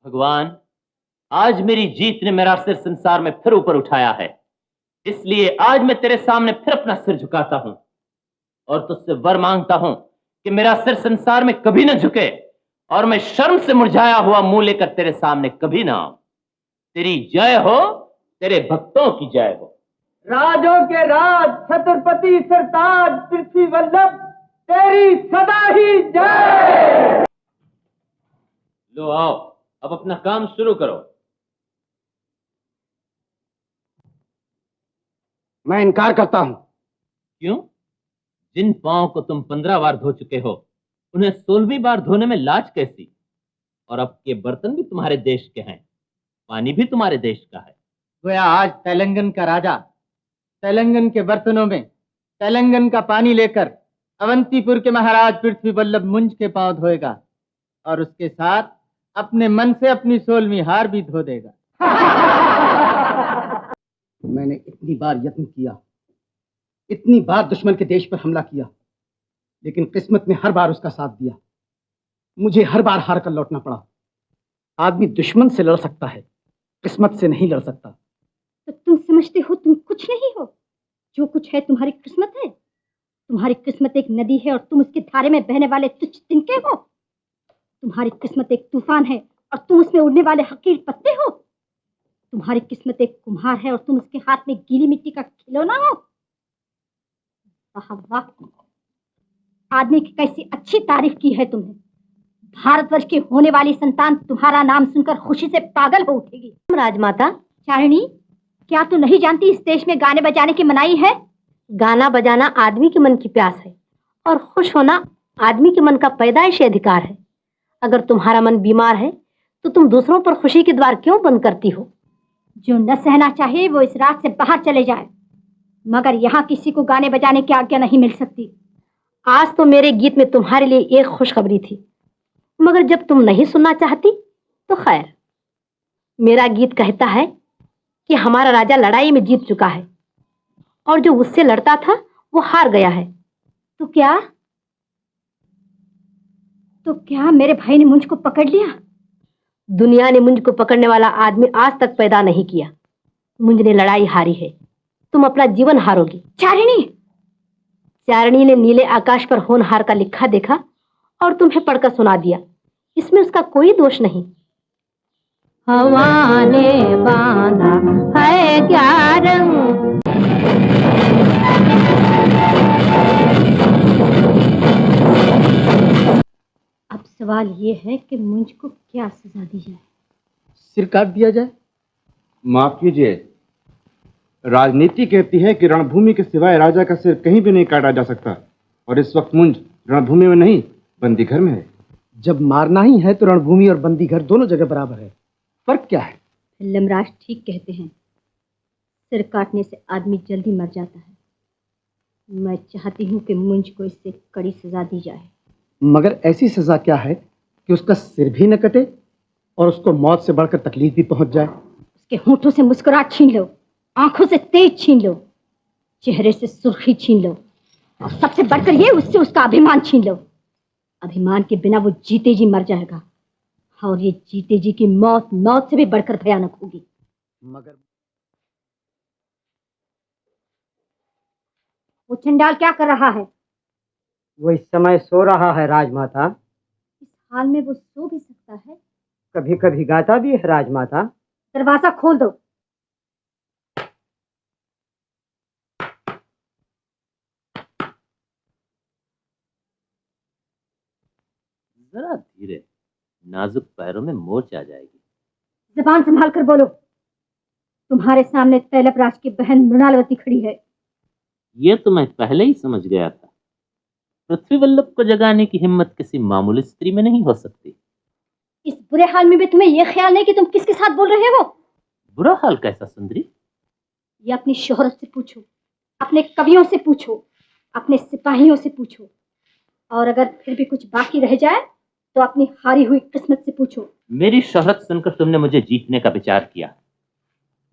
भगवान, आज मेरी जीत ने मेरा सिर संसार में फिर ऊपर उठाया है, इसलिए आज मैं तेरे सामने फिर अपना सिर झुकाता हूं और तुझसे वर मांगता हूं कि मेरा सिर संसार में कभी न झुके और मैं शर्म से मुरझाया हुआ मुंह लेकर तेरे सामने कभी ना आऊं। तेरी जय हो, तेरे भक्तों की जय हो। राजों के राज छत्रपति सरताज पृथ्वी वल्लभ, तेरी सदा ही जय। लो आओ, अब अपना काम शुरू करो। मैं इनकार करता हूं। क्यों? जिन पांव को तुम 15 बार धो चुके हो, उन्हें 16वीं बार धोने में लाज कैसी? और अब के बर्तन भी तुम्हारे देश के हैं, पानी भी तुम्हारे देश का है। गोया आज तेलंगन का राजा तेलंगन के बर्तनों में तेलंगन का पानी लेकर अवंतीपुर के महाराज पृथ्वी वल्लभ मुंज के पांव धोएगा और उसके साथ अपने मन से अपनी 16वीं हार भी धो देगा। मैंने इतनी बार यत्न किया, इतनी बार दुश्मन के देश पर हमला किया, लेकिन किस्मत ने हर बार उसका साथ दिया। मुझे हर बार हार कर लौटना पड़ा। आदमी दुश्मन से लड़ सकता है, किस्मत से नहीं लड़ सकता। तो तुम समझते हो तुम कुछ नहीं हो? जो कुछ है तुम्हारी किस्मत है। तुम्हारी किस्मत एक नदी है और तुम उसके धारे में बहने वाले तुच्छ तिनके हो। तुम्हारी किस्मत एक तूफान है और तुम उसमें उड़ने वाले हकीर पत्ते हो। तुम्हारी किस्मत एक कुम्हार है और तुम उसके हाथ में गीली मिट्टी का खिलौना हो। वाह वाह, आदमी की कैसी अच्छी तारीफ की है तुमने। भारतवर्ष की होने वाली संतान तुम्हारा नाम सुनकर खुशी से पागल हो उठेगी। राजमाता। चारिणी, क्या तू नहीं जानती इस देश में गाने बजाने की मनाही है? गाना बजाना आदमी के मन की प्यास है और खुश होना आदमी के मन का पैदाइशी अधिकार है। अगर तुम्हारा मन बीमार है तो तुम दूसरों पर खुशी के द्वार क्यों बंद करती हो? जो न सहना चाहे वो इस रात से बाहर चले जाए, मगर यहाँ किसी को गाने बजाने की आज्ञा नहीं मिल सकती। आज तो मेरे गीत में तुम्हारे लिए एक खुशखबरी थी, मगर जब तुम नहीं सुनना चाहती तो खैर। मेरा गीत कहता है कि हमारा राजा लड़ाई में जीत चुका है और जो उससे लड़ता था वो हार गया है। तो क्या मेरे भाई ने मुझको पकड़ लिया? दुनिया ने मुझ को पकड़ने वाला आदमी आज तक पैदा नहीं किया। मुझने लड़ाई हारी है, तुम अपना जीवन हारोगी। चारिणी ने नीले आकाश पर होनहार का लिखा देखा और तुम्हें पढ़कर सुना दिया। इसमें उसका कोई दोष नहीं। हवा ने बांधा है क्या रंग, अब सवाल ये है कि मुझको क्या सजा दी जाए? सिर काट दिया जाए। माफ कीजिए, राजनीति कहती है कि रणभूमि के सिवाय राजा का सिर कहीं भी नहीं काटा जा सकता, और इस वक्त मुंज रणभूमि में नहीं बंदी घर में है। जब मारना ही है तो रणभूमि और बंदी घर दोनों जगह बराबर है। फर्क क्या है? लमराज ठीक कहते हैं, सिर काटने से आदमी जल्दी मर जाता है। मैं चाहती हूँ कि मुंज को इससे कड़ी सजा दी जाए। मगर ऐसी सजा क्या है कि उसका सिर भी न कटे और उसको मौत से बढ़कर तकलीफ भी पहुंच जाए? उसके होठों से मुस्कुराहट छीन लो, आंखों से तेज छीन लो, चेहरे से सुर्खी छीन लो, और सबसे बढ़कर ये उससे उसका अभिमान छीन लो। अभिमान के बिना वो जीते जी मर जाएगा, और ये जीते जी की मौत मौत से भी बढ़कर भयानक होगी। मगर वो चंडाल क्या कर रहा है? वो इस समय सो रहा है राजमाता। इस हाल में वो सो भी सकता है? कभी कभी गाता भी है राजमाता। दरवाजा खोल दो। जरा धीरे, नाजुक पैरों में मोच आ जाएगी। जबान संभाल कर बोलो। तुम्हारे सामने तैलप राज की बहन मृणालवती खड़ी है। ये तो मैं पहले ही समझ गया था। पृथ्वी वल्लभ को जगाने की हिम्मत किसी मामूली स्त्री में नहीं हो सकती। इस बुरे हाल में भी तुम्हें यह ख्याल नहीं कि तुम किसके साथ बोल रहे हो? बुरा हाल कैसा सुंदरी? ये अपनी शोहरत से पूछो, अपने कवियों से पूछो, अपने सिपाहियों से पूछो, और अगर फिर भी कुछ बाकी रह जाए तो अपनी हारी हुई किस्मत से पूछो। मेरी शोहरत सुनकर तुमने मुझे जीतने का विचार किया।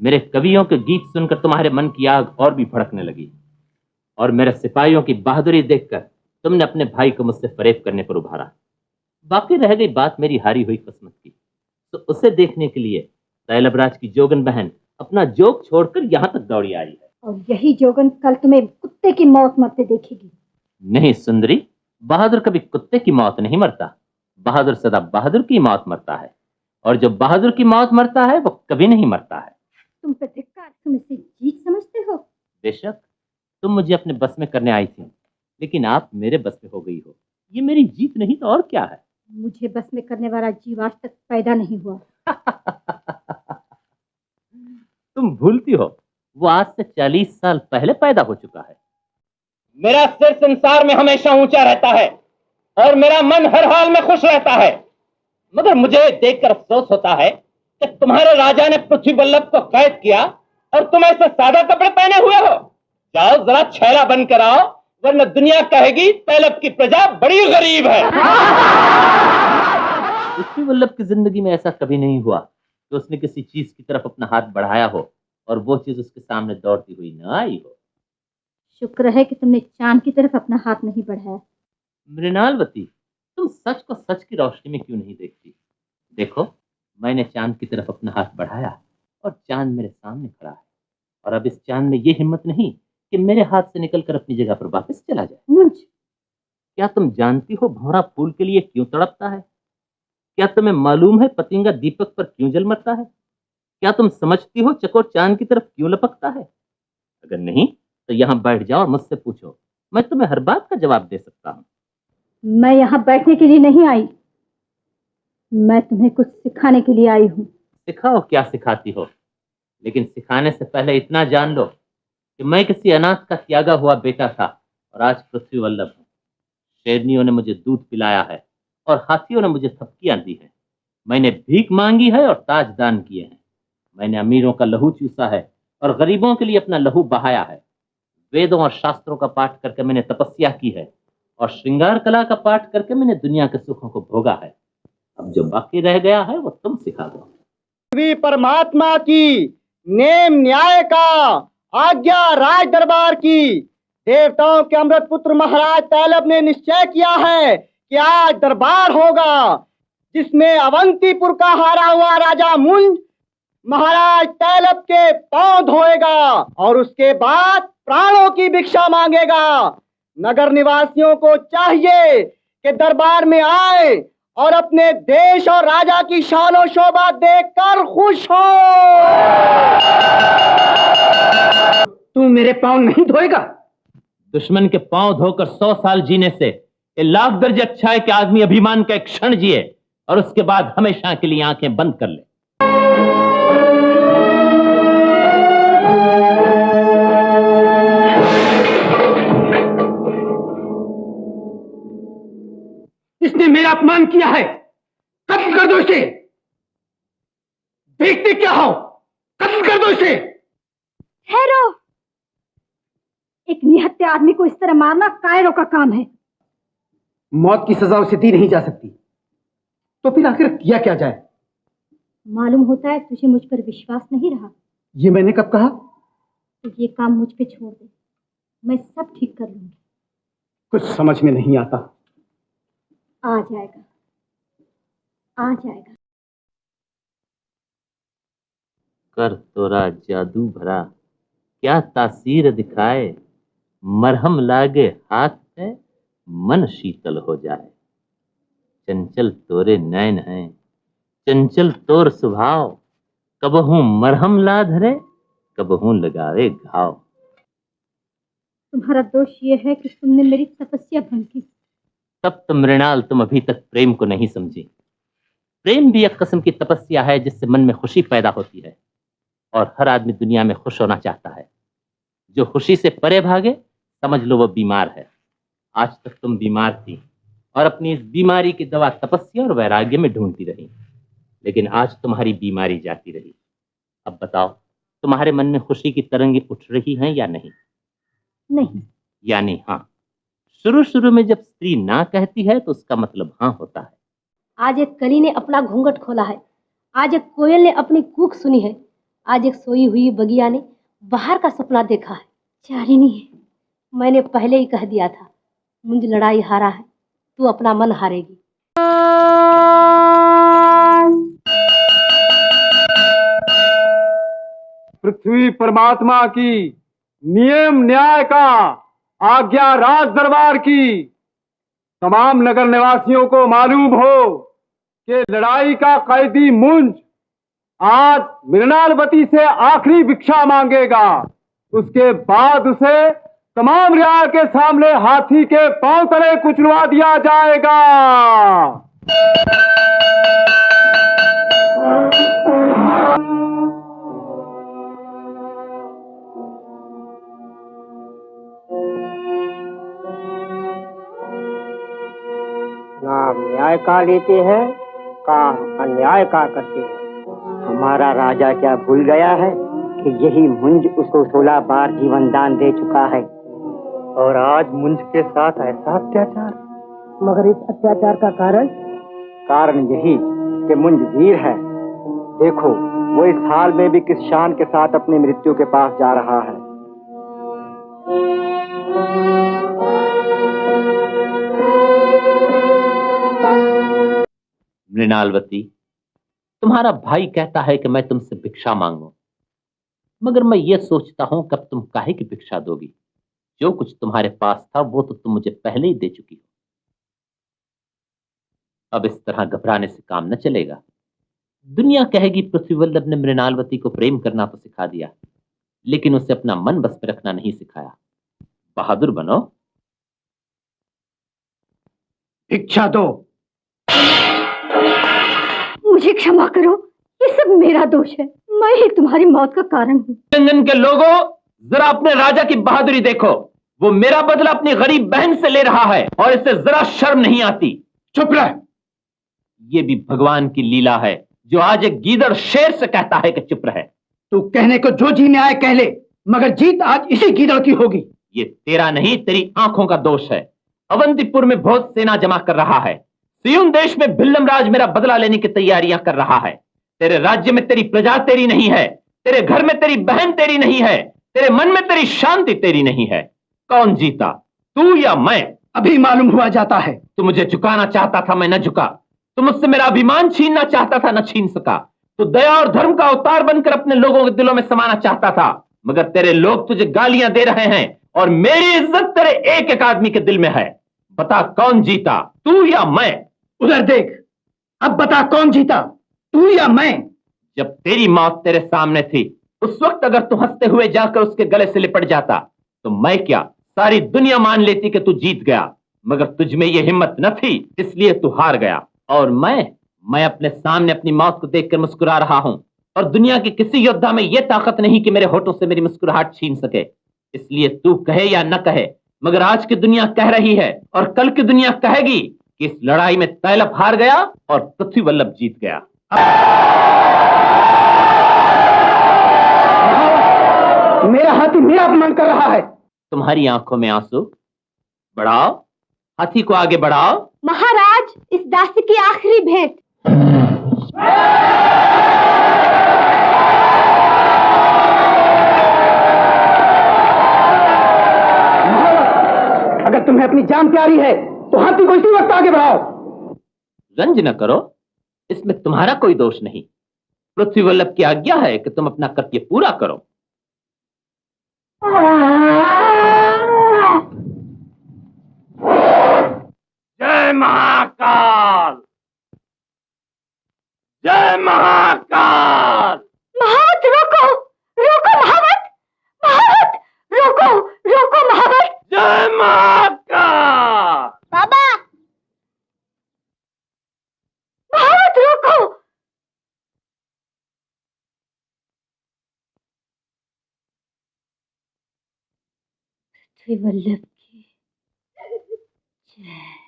मेरे कवियों के गीत सुनकर तुम्हारे मन की आग और भी भड़कने लगी, और मेरे सिपाहियों की बहादुरी देखकर तुमने अपने भाई को मुझसे फरेब करने पर उभारा। बाकी रह गई बात मेरी हारी हुई किस्मत की। तो उसे देखने के लिए तैलबराज की जोगन बहन अपना जोग छोड़कर यहाँ तक दौड़ी आई है। और यही जोगन कल तुम्हें कुत्ते की मौत मरते देखेगी। नहीं सुंदरी, बहादुर कभी कुत्ते की मौत नहीं मरता। बहादुर सदा बहादुर की मौत मरता है, और जो बहादुर की मौत मरता है वो कभी नहीं मरता है। तुम पे धिक्कार, तुम इसे जीत समझते हो? बेशक तुम मुझे अपने बस में करने आई थी, लेकिन आप मेरे बस में हो गई हो। ये मेरी जीत नहीं तो और क्या है? मुझे बस में करने वाला जीव आज तक पैदा नहीं हुआ। तुम भूलती हो, वो आज से 40 साल पहले पैदा हो चुका है। मेरा सिर संसार में हमेशा ऊंचा रहता है और मेरा मन हर हाल में खुश रहता है, मगर मुझे देखकर अफसोस होता है कि तुम्हारे राजा ने पृथ्वी वल्लभ को कैद किया और तुम ऐसे सादा कपड़े पहने हुए हो। जाओ जरा छैला बनकर आओ, वरना दुनिया कहेगी तैलब की प्रजा बड़ी गरीब है। पृथ्वी वल्लभ की जिंदगी में ऐसा कभी नहीं हुआ कि उसने किसी चीज की तरफ अपना हाथ बढ़ाया हो और वो चीज उसके सामने दौड़ती हुई न आई हो। शुक्र है कि तुमने चांद की तरफ अपना हाथ नहीं बढ़ाया। मृणालवती, तुम सच को सच की रोशनी में क्यों नहीं देखती? देखो, मैंने चांद की तरफ अपना हाथ बढ़ाया और चांद मेरे सामने खड़ा है, और अब इस चांद में ये हिम्मत नहीं कि मेरे हाथ से निकलकर अपनी जगह पर वापस चला जाए। मुझ क्या तुम जानती हो भंवरा फूल के लिए क्यों तड़पता है? क्या तुम्हें मालूम है पतिंगा दीपक पर क्यों जल मरता है? क्या तुम समझती हो चकोर चांद की तरफ क्यों लपकता है? अगर नहीं तो यहाँ बैठ जाओ और मुझसे पूछो, मैं तुम्हें हर बात का जवाब दे सकता हूँ। मैं यहाँ बैठने के लिए नहीं आई, मैं तुम्हें कुछ सिखाने के लिए आई हूँ। सिखाओ, क्या सिखाती हो? लेकिन सिखाने से पहले इतना जान लो कि मैं किसी अनाथ का त्यागा हुआ बेटा था और आज पृथ्वी वल्लभ हूँ। शेरनियों ने मुझे दूध पिलाया है और हाथियों ने मुझे थपकियां दी हैं। मैंने भीख मांगी है और ताज दान किए हैं। मैंने अमीरों का लहू चूसा है और गरीबों के लिए अपना लहू बहाया है। वेदों और शास्त्रों का पाठ करके मैंने तपस्या की है और श्रृंगार कला का पाठ करके मैंने दुनिया के सुखों को भोगा है। अब जो बाकी रह गया है वो तुम सिखा दो। परमात्मा की, नेम न्याय का, आज्ञा राज दरबार की। देवताओं के अमृत पुत्र महाराज तैलब ने निश्चय किया है कि आज दरबार होगा जिसमें अवंतीपुर का हारा हुआ राजा मुंज महाराज तैलब के पांव धोएगा और उसके बाद प्राणों की भिक्षा मांगेगा। नगर निवासियों को चाहिए कि दरबार में आए और अपने देश और राजा की शान शोभा देखकर खुश हो। तू मेरे पांव नहीं धोएगा? दुश्मन के पांव धोकर 100 साल जीने से ये लाख दर्जे अच्छा है कि आदमी अभिमान का एक क्षण जिए और उसके बाद हमेशा के लिए आंखें बंद कर ले। इसने मेरा अपमान किया है, कत्ल कर दो इसे। देखते क्या हो, कत्ल कर दो इसे। ठहरो, एक निहत्थे आदमी को इस तरह मारना कायरों का काम है। मौत की सजा उसे दी नहीं जा सकती, तो फिर आखिर किया क्या जाए? मालूम होता है तुझे मुझ पर विश्वास नहीं रहा। ये मैंने कब कहा? तो ये काम मुझ पे छोड़ दे, मैं सब ठीक कर लूंगी। कुछ समझ में नहीं आता। आ जाएगा, आ जाएगा। कर तोरा जादू भरा, क्या तासीर दिखाए। मरहम लागे हाथ पे, मन शीतल हो जाए। चंचल तोरे नैन हैं, चंचल तोर स्वभाव। कबहू मरहम ला धरे, कबहू लगावे घाव। तुम्हारा दोष ये है कि तुमने मेरी तपस्या भंग की। तब तो मृणाल तुम अभी तक प्रेम को नहीं समझी। प्रेम भी एक किस्म की तपस्या है जिससे मन में खुशी पैदा होती है, और हर आदमी दुनिया में खुश होना चाहता है। जो खुशी से परे भागे समझ लो वो बीमार है। आज तक तुम बीमार थी और अपनी इस बीमारी की दवा तपस्या और वैराग्य में ढूंढती रही, लेकिन आज तुम्हारी बीमारी जाती रही। अब बताओ, तुम्हारे मन में खुशी की तरंगें उठ रही हैं या नहीं? नहीं। यानी हाँ। शुरू शुरू में जब स्त्री ना कहती है तो उसका मतलब हाँ होता है। आज एक कली ने अपना घूंघट खोला है, आज एक कोयल ने अपनी कूक सुनी है, आज एक सोई हुई बगिया ने बाहर का सपना देखा है। चारिणी, मैंने पहले ही कह दिया था, मुंज लड़ाई हारा है, तू अपना मन हारेगी। पृथ्वी परमात्मा की, नियम न्याय का, आज्ञा राज दरबार की। तमाम नगर निवासियों को मालूम हो कि लड़ाई का कैदी मुंज आज मृणालवती से आखिरी भिक्षा मांगेगा। उसके बाद उसे तमाम रियाल के सामने हाथी के पांव तले कुचलवा दिया जाएगा। नाम न्याय का लेते हैं, काम अन्याय का करते हैं। हमारा राजा क्या भूल गया है कि यही मुंज उसको 16 बार जीवन दान दे चुका है, और आज मुंज के साथ ऐसा अत्याचार। मगर इस अत्याचार का कारण यही कि मुंज वीर है। देखो वो इस हाल में भी किस शान के साथ अपनी मृत्यु के पास जा रहा है। मृणालवती, तुम्हारा भाई कहता है कि मैं तुमसे भिक्षा मांगूं, मगर मैं ये सोचता हूं कब तुम काहे की भिक्षा दोगी। जो कुछ तुम्हारे पास था वो तो तुम मुझे पहले ही दे चुकी हो। अब इस तरह घबराने से काम न चलेगा। दुनिया कहेगी पृथ्वीवल्लभ ने मृणालवती को प्रेम करना तो सिखा दिया, लेकिन उसे अपना मन बस में रखना नहीं सिखाया। बहादुर बनो। भिक्षा दो। मुझे क्षमा करो, ये सब मेरा दोष है। मैं ही तुम्हारी मौत का कारण हूँ। लंदन के लोगों, जरा अपने राजा की बहादुरी देखो। वो मेरा बदला अपनी गरीब बहन से ले रहा है और इसे जरा शर्म नहीं आती। चुप रह। ये भी भगवान की लीला है जो आज एक गीदड़ शेर से कहता है कि चुप रहे। तू कहने को जो जी में आए कह ले, मगर जीत आज इसी गीदड़ की होगी। ये तेरा नहीं, तेरी आंखों का दोष है। अवंतीपुर में बहुत सेना जमा कर रहा है। सियून देश में भिल्लम राज मेरा बदला लेने की तैयारियां कर रहा है। तेरे राज्य में तेरी प्रजा तेरी नहीं है, तेरे घर में तेरी बहन तेरी नहीं है, तेरे मन में तेरी शांति तेरी नहीं है। कौन जीता, तू या मैं? अभी मालूम हुआ जाता है। तू मुझे झुकाना चाहता था, मैं न झुका। तू मुझसे मेरा अभिमान छीनना चाहता था, न छीन सका। तू दया और धर्म का अवतार बनकर अपने लोगों के दिलों में समाना चाहता था, मगर तेरे लोग तुझे गालियां दे रहे हैं और मेरी इज्जत तेरे एक एक आदमी के दिल में है। बता कौन जीता, तू या मैं? उधर देख, अब बता कौन जीता, तू या मैं? जब तेरी मौत तेरे सामने थी, उस वक्त अगर तू हंसते हुए जाकर उसके गले से लिपट जाता तो मैं क्या, सारी दुनिया मान लेती कि तू जीत गया। मगर तुझ में यह हिम्मत न थी, इसलिए तू हार गया। और मैं अपने सामने अपनी मौत को देखकर मुस्कुरा रहा हूं, और दुनिया के किसी योद्धा में यह ताकत नहीं कि मेरे होठों से मेरी मुस्कुराहट छीन सके। इसलिए तू कहे या न कहे, मगर आज की दुनिया कह रही है और कल की दुनिया कहेगी कि इस लड़ाई में तैलप हार गया और पृथ्वीवल्लभ जीत गया। मेरा हाथी मेरा अपमान कर रहा है। तुम्हारी आंखों में आंसू? बढ़ाओ, हाथी को आगे बढ़ाओ। महाराज, इस दासी की आखिरी भेंट। अगर तुम्हें अपनी जान प्यारी है तो हाथी को इसी वक्त आगे बढ़ाओ। रंज न करो, इसमें तुम्हारा कोई दोष नहीं। पृथ्वीवल्लभ की आज्ञा है कि तुम अपना कर्तव्य पूरा करो। जय महाकाल, जय महाकाल। महावत रोको, रोको महावत, महावत रोको, रोको महावत। जय महाकाल। बाबा, महावत रोको। पृथ्वीवल्लभ की जय।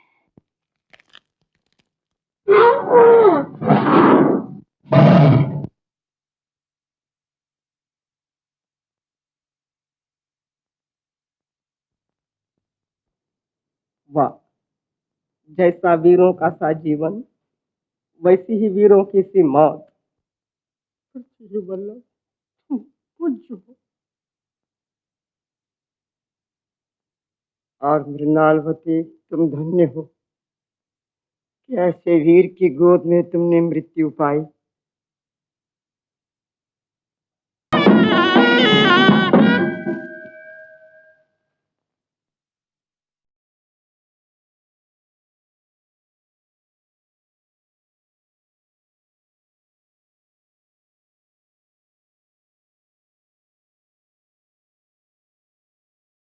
वाह, जैसा वीरों का सा जीवन, वैसी ही वीरों की सी मौत। पृथ्वीवल्लभ तुम पूज्य हो, और मृणालवती तुम धन्य हो कि ऐसे वीर की गोद में तुमने मृत्यु पाई।